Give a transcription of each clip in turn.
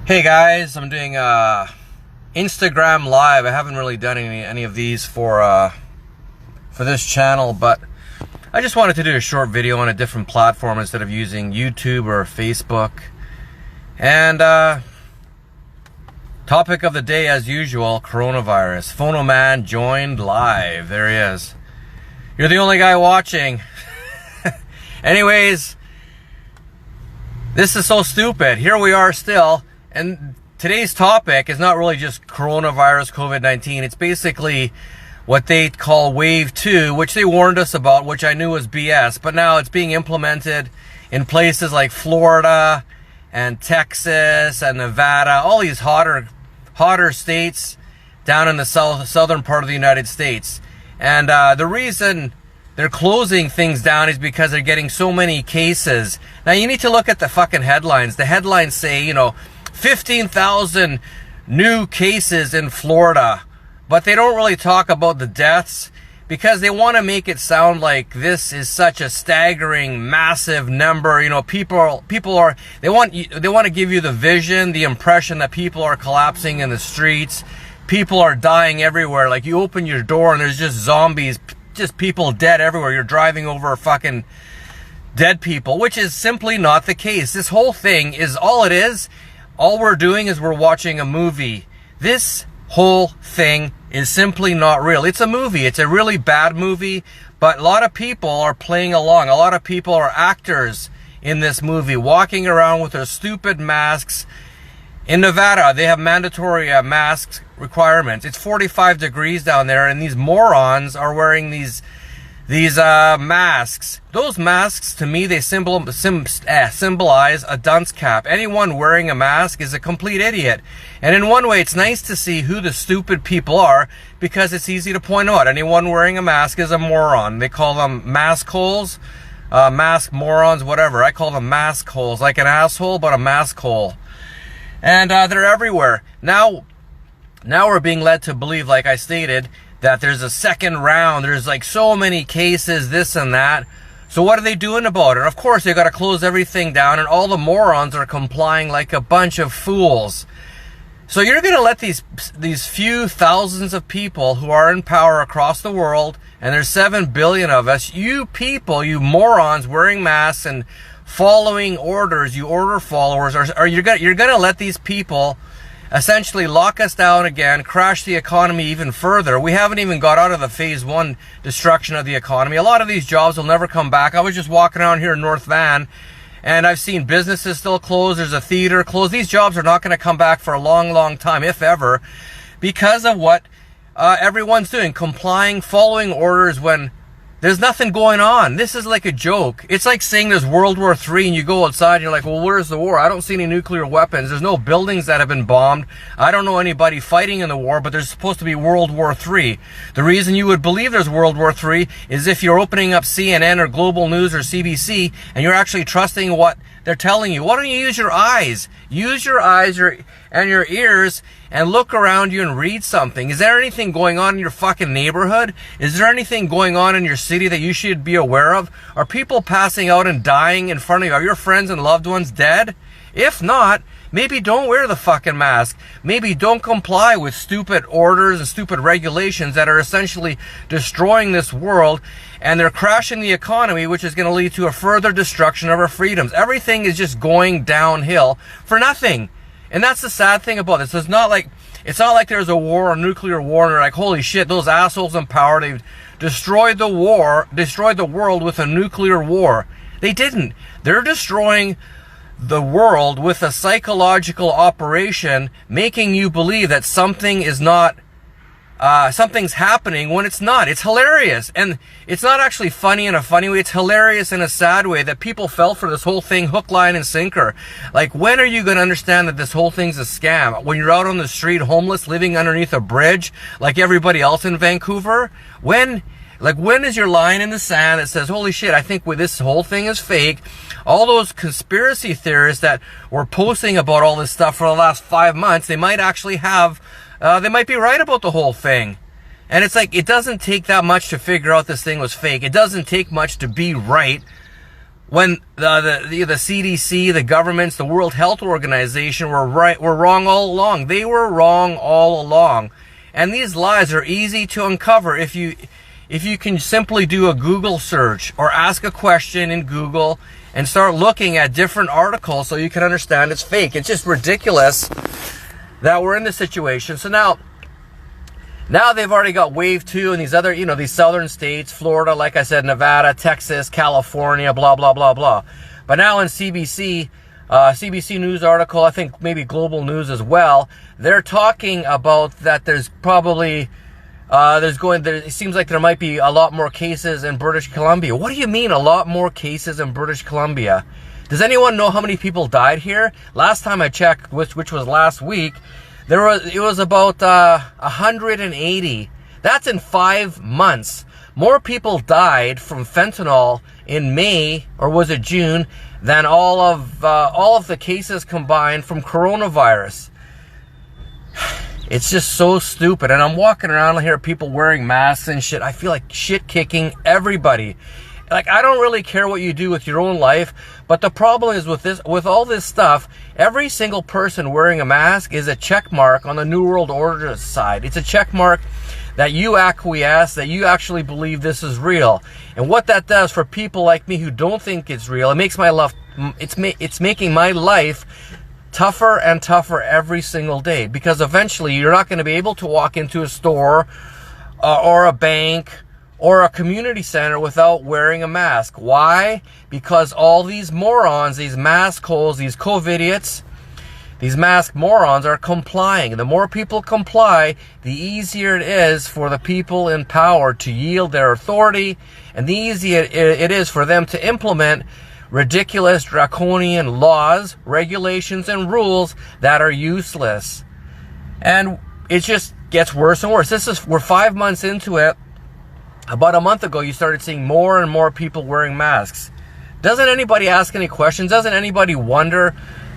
Hey guys, I'm doing Instagram Live. I haven't really done any of these for this channel, but I just wanted to do a short video on a different platform instead of using YouTube or Facebook. And topic of the day, as usual, coronavirus. Phono Man joined live. There he is. You're the only guy watching. Anyways, this is so stupid. Here we are still. And today's topic is not really just coronavirus, COVID-19. It's basically what they call Wave 2, which they warned us about, which I knew was BS. But now it's being implemented in places like Florida and Texas and Nevada, all these hotter states down in the southern part of the United States. And the reason they're closing things down is because they're getting so many cases. Now you need to look at the fucking headlines. The headlines say, 15,000 new cases in Florida, but they don't really talk about the deaths because they want to make it sound like this is such a staggering, massive number. They want to give you the vision, the impression that people are collapsing in the streets, people are dying everywhere. Like you open your door and there's just zombies, just people dead everywhere. You're driving over fucking dead people, which is simply not the case. This whole thing is all we're doing is we're watching a movie. This whole thing is simply not real. It's a movie. It's a really bad movie, but a lot of people are playing along. A lot of people are actors in this movie, walking around with their stupid masks. In Nevada, they have mandatory mask requirements. It's 45 degrees down there, and these morons are wearing these masks. Those masks, to me, they symbolize a dunce cap. Anyone wearing a mask is a complete idiot. And in one way, it's nice to see who the stupid people are because it's easy to point out. Anyone wearing a mask is a moron. They call them mask holes, mask morons, whatever. I call them mask holes, like an asshole, but a mask hole. And they're everywhere. Now we're being led to believe, like I stated, that there's a second round. There's like so many cases, this and that. So what are they doing about it? Of course, they got to close everything down, and all the morons are complying like a bunch of fools. So you're going to let these few thousands of people who are in power across the world, and there's 7 billion of us, you people, you morons wearing masks and following orders, you order followers, or you're going to let these people essentially lock us down again, crash the economy even further. We haven't even got out of the phase 1 destruction of the economy. A lot of these jobs will never come back. I was just walking around here in North Van, and I've seen businesses still closed. There's a theater closed. These jobs are not going to come back for a long, long time, if ever, because of what everyone's doing, complying, following orders when there's nothing going on. This is like a joke. It's like saying there's World War III and you go outside and you're like, well, where's the war? I don't see any nuclear weapons. There's no buildings that have been bombed. I don't know anybody fighting in the war, but there's supposed to be World War III. The reason you would believe there's World War III is if you're opening up CNN or Global News or CBC and you're actually trusting what they're telling you. Why don't you use your eyes? Use your eyes and your ears and look around you and read something. Is there anything going on in your fucking neighborhood? Is there anything going on in your city that you should be aware of? Are people passing out and dying in front of you? Are your friends and loved ones dead? If not, maybe don't wear the fucking mask. Maybe don't comply with stupid orders and stupid regulations that are essentially destroying this world, and they're crashing the economy, which is going to lead to a further destruction of our freedoms. Everything is just going downhill for nothing. And that's the sad thing about this. It's not like there's a war, a nuclear war, and they're like, holy shit, those assholes in power, they've destroyed the world with a nuclear war. They didn't. They're destroying the world with a psychological operation, making you believe that something's happening when it's not. It's hilarious. And it's not actually funny in a funny way. It's hilarious in a sad way that people fell for this whole thing hook, line, and sinker. Like, when are you going to understand that this whole thing's a scam? When you're out on the street, homeless, living underneath a bridge, like everybody else in Vancouver? When is your line in the sand that says, holy shit, I think this whole thing is fake? All those conspiracy theorists that were posting about all this stuff for the last 5 months, they might actually they might be right about the whole thing. And it's like, it doesn't take that much to figure out this thing was fake. It doesn't take much to be right. when the CDC, the governments, the World Health Organization were wrong all along. They were wrong all along. And these lies are easy to uncover if you can simply do a Google search or ask a question in Google and start looking at different articles so you can understand it's fake. It's just ridiculous that we're in this situation. So now they've already got wave 2 in these other, these southern states, Florida, like I said, Nevada, Texas, California, blah, blah, blah, blah. But now in CBC News article, I think maybe Global News as well, they're talking about that there's probably, it seems like there might be a lot more cases in British Columbia. What do you mean a lot more cases in British Columbia? Does anyone know how many people died here? Last time I checked, which was last week, it was about 180. That's in 5 months. More people died from fentanyl in May, or was it June, than all of the cases combined from coronavirus. It's just so stupid. And I'm walking around here, people wearing masks and shit. I feel like shit kicking everybody. Like, I don't really care what you do with your own life, but the problem is with all this stuff, every single person wearing a mask is a check mark on the New World Order side. It's a check mark that you acquiesce, that you actually believe this is real. And what that does for people like me who don't think it's real, it makes my life, it's making my life tougher and tougher every single day, because eventually you're not going to be able to walk into a store or a bank or a community center without wearing a mask. Why? Because all these morons, these mask holes, these COVIDiots, these mask morons are complying. The more people comply, the easier it is for the people in power to yield their authority, and the easier it is for them to implement ridiculous draconian laws, regulations, and rules that are useless. And it just gets worse and worse. We're 5 months into it. About a month ago, you started seeing more and more people wearing masks. Doesn't anybody ask any questions? Doesn't anybody wonder,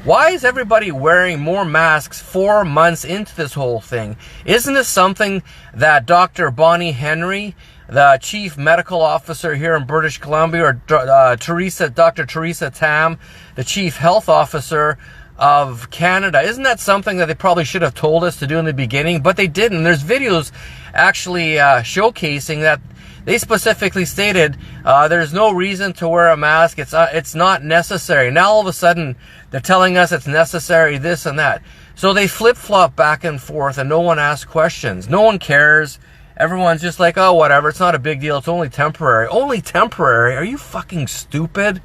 why is everybody wearing more masks 4 months into this whole thing? Isn't this something that Dr. Bonnie Henry, the chief medical officer here in British Columbia, or Dr. Teresa Tam, the chief health officer of Canada, isn't that something that they probably should have told us to do in the beginning? But they didn't. There's videos actually showcasing that they specifically stated there's no reason to wear a mask. It's not necessary. Now all of a sudden they're telling us it's necessary, this and that. So they flip-flop back and forth, and no one asks questions. No one cares. Everyone's just like, oh, whatever. It's not a big deal. It's only temporary. Only temporary? Are you fucking stupid?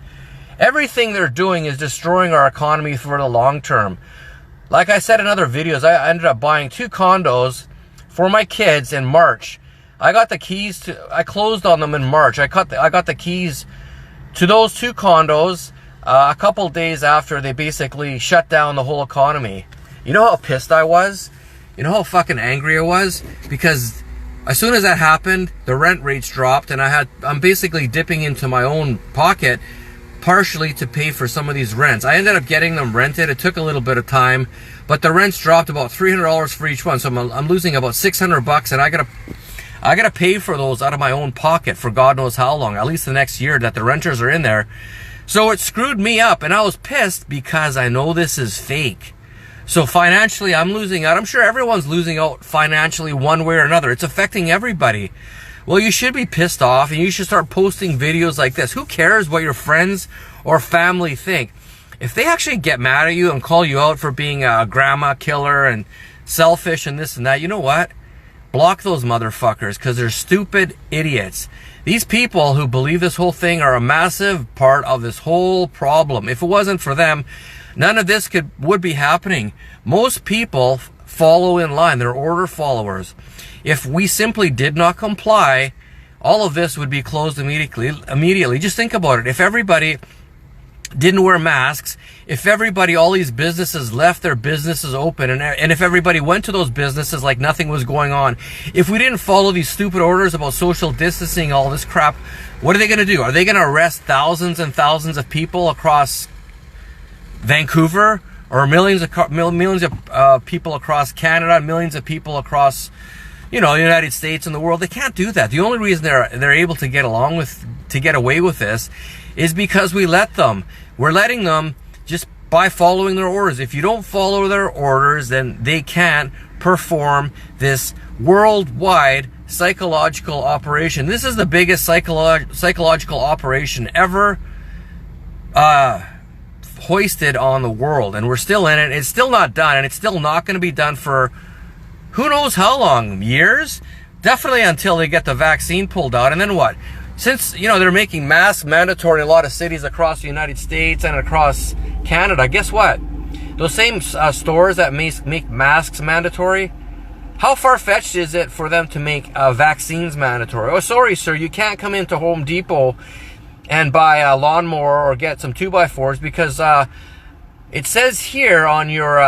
Everything they're doing is destroying our economy for the long term. Like I said in other videos, I ended up buying 2 condos for my kids in March. I got the keys I closed on them in March. I got the keys to those 2 condos a couple days after they basically shut down the whole economy. You know how pissed I was? You know how fucking angry I was? Because as soon as that happened, the rent rates dropped, and I'm basically dipping into my own pocket partially to pay for some of these rents. I ended up getting them rented. It took a little bit of time, but the rents dropped about $300 for each one. So I'm losing about $600, and I gotta pay for those out of my own pocket for God knows how long, at least the next year that the renters are in there. So it screwed me up, and I was pissed because I know this is fake. So financially, I'm losing out. I'm sure everyone's losing out financially one way or another. It's affecting everybody. Well, you should be pissed off, and you should start posting videos like this. Who cares what your friends or family think? If they actually get mad at you and call you out for being a grandma killer and selfish and this and that, you know what? Block those motherfuckers, because they're stupid idiots. These people who believe this whole thing are a massive part of this whole problem. If it wasn't for them, none of this would be happening. Most people follow in line. They're order followers. If we simply did not comply, all of this would be closed immediately. Just think about it. If everybody didn't wear masks, if everybody, all these businesses left their businesses open, and if everybody went to those businesses like nothing was going on, if we didn't follow these stupid orders about social distancing, all this crap, what are they going to do? Are they going to arrest thousands and thousands of people across Vancouver, or millions of people across Canada, millions of people across, the United States and the world? They can't do that. The only reason they're able to get away with this is because we let them. We're letting them just by following their orders. If you don't follow their orders, then they can't perform this worldwide psychological operation. This is the biggest psychological operation ever hoisted on the world, and we're still in it. It's still not done, and it's still not going to be done for who knows how long, years? Definitely until they get the vaccine pulled out. And then what? Since, you know, they're making masks mandatory in a lot of cities across the United States and across Canada, guess what? Those same stores that make masks mandatory, how far-fetched is it for them to make vaccines mandatory? Oh, sorry, sir, you can't come into Home Depot and buy a lawnmower or get some 2x4s because it says here on your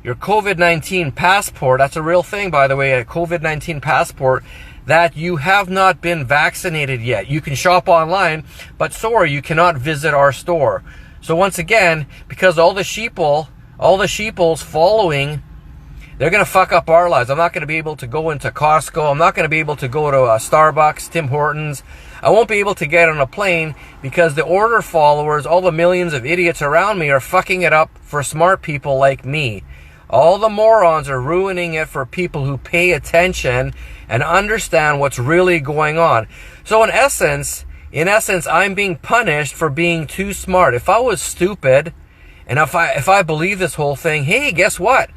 COVID-19 passport, that's a real thing, by the way, a COVID-19 passport, that you have not been vaccinated yet. You can shop online, but sorry, you cannot visit our store. So once again, because all the sheeples following, they're going to fuck up our lives. I'm not going to be able to go into Costco. I'm not going to be able to go to Starbucks, Tim Hortons. I won't be able to get on a plane because the order followers, all the millions of idiots around me, are fucking it up for smart people like me. All the morons are ruining it for people who pay attention and understand what's really going on. So in essence, I'm being punished for being too smart. If I was stupid, and if I believe this whole thing, hey, guess what?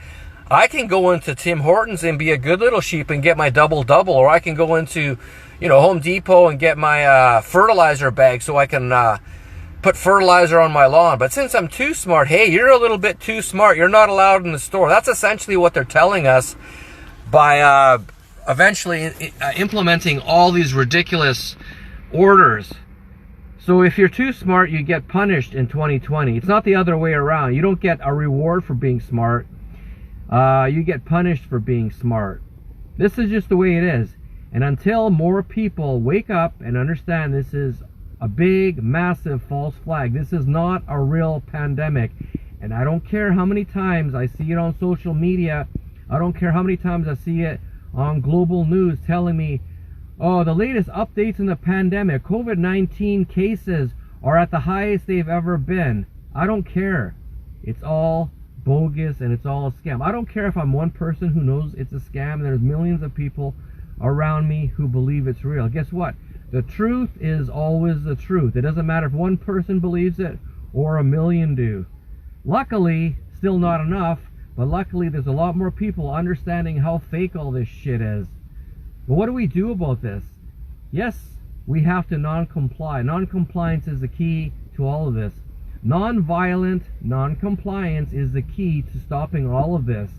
I can go into Tim Hortons and be a good little sheep and get my double-double, or I can go into, you know, Home Depot and get my fertilizer bag so I can put fertilizer on my lawn. But since I'm too smart, hey, you're a little bit too smart. You're not allowed in the store. That's essentially what they're telling us by eventually implementing all these ridiculous orders. So if you're too smart, you get punished in 2020. It's not the other way around. You don't get a reward for being smart. You get punished for being smart. This is just the way it is. And until more people wake up and understand this is a big, massive false flag. This is not a real pandemic. And I don't care how many times I see it on social media. I don't care how many times I see it on global news telling me, oh, the latest updates in the pandemic, COVID-19 cases are at the highest they've ever been. I don't care. It's all bogus and it's all a scam. I don't care if I'm one person who knows it's a scam and there's millions of people around me who believe it's real. Guess what? The truth is always the truth. It doesn't matter if one person believes it or a million do. Luckily, still not enough, but luckily there's a lot more people understanding how fake all this shit is. But what do we do about this? Yes, we have to non-comply. Non-compliance is the key to all of this. Non-violent non-compliance is the key to stopping all of this.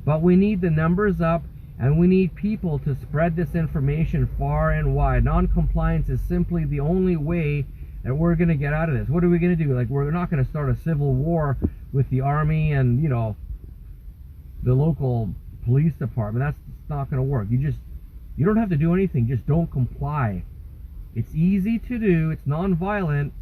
But we need the numbers up, and we need people to spread this information far and wide. Non-compliance is simply the only way that we're going to get out of this. What are we going to do? Like, we're not going to start a civil war with the army and, you know, the local police department. That's not going to work. You don't have to do anything. Just don't comply. It's easy to do. It's non-violent.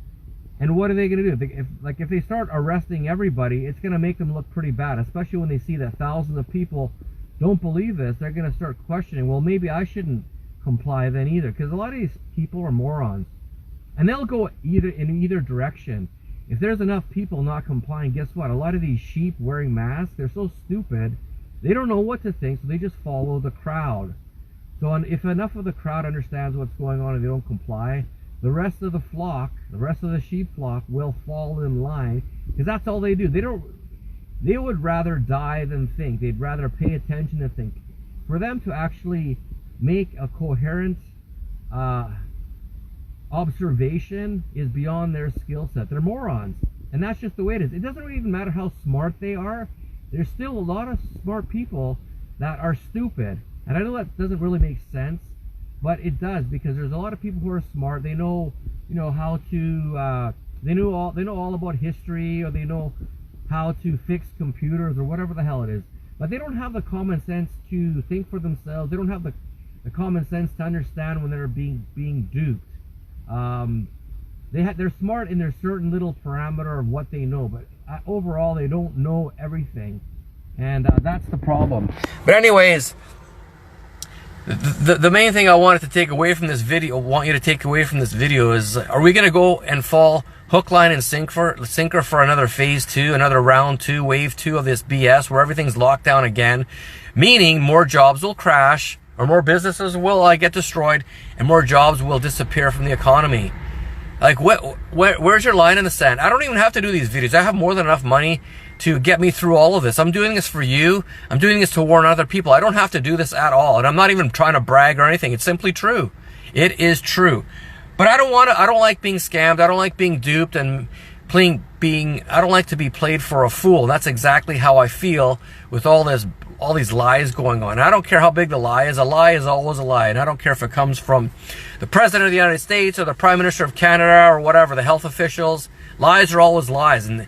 And what are they going to do? If they start arresting everybody, it's going to make them look pretty bad, especially when they see that thousands of people don't believe this. They're going to start questioning, well, maybe I shouldn't comply then either, because a lot of these people are morons, and they'll go in either direction. If there's enough people not complying, guess what? A lot of these sheep wearing masks, they're so stupid, they don't know what to think, so they just follow the crowd. So if enough of the crowd understands what's going on and they don't comply, the rest of the flock, the rest of the sheep flock will fall in line, because that's all they do. They would rather die than think. They'd rather pay attention than think. For them to actually make a coherent observation is beyond their skill set. They're morons. And that's just the way it is. It doesn't even matter how smart they are. There's still a lot of smart people that are stupid. And I know that doesn't really make sense, but it does, because there's a lot of people who are smart. They know, how to, they know all about history, or they know how to fix computers or whatever the hell it is, but they don't have the common sense to think for themselves. They don't have the common sense to understand when they're being duped. They're smart in their certain little parameter of what they know, but overall they don't know everything, and that's the problem. But anyways, The main thing I wanted to take away from this video, is, are we going to go and fall hook, line, and sinker for another phase 2, another round 2, wave 2 of this BS where everything's locked down again, meaning more jobs will crash, or more businesses will get destroyed, and more jobs will disappear from the economy? Like, where's your line in the sand? I don't even have to do these videos. I have more than enough money to get me through all of this. I'm doing this for you. I'm doing this to warn other people. I don't have to do this at all. And I'm not even trying to brag or anything. It's simply true. It is true. But I don't like being scammed. I don't like being duped and I don't like to be played for a fool. That's exactly how I feel with all these lies going on. I don't care how big the lie is. A lie is always a lie. And I don't care if it comes from the President of the United States or the Prime Minister of Canada or whatever, the health officials. Lies are always lies. And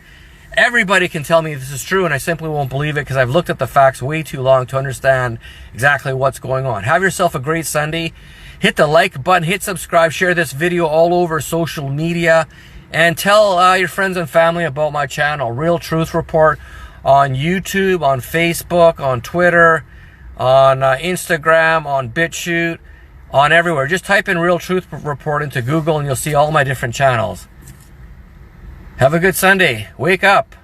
everybody can tell me this is true, and I simply won't believe it because I've looked at the facts way too long to understand exactly what's going on. Have yourself a great Sunday. Hit the like button, hit subscribe, share this video all over social media, and tell your friends and family about my channel, Real Truth Report, on YouTube, on Facebook, on Twitter, on Instagram, on BitChute, on everywhere. Just type in Real Truth Report into Google and you'll see all my different channels. Have a good Sunday. Wake up.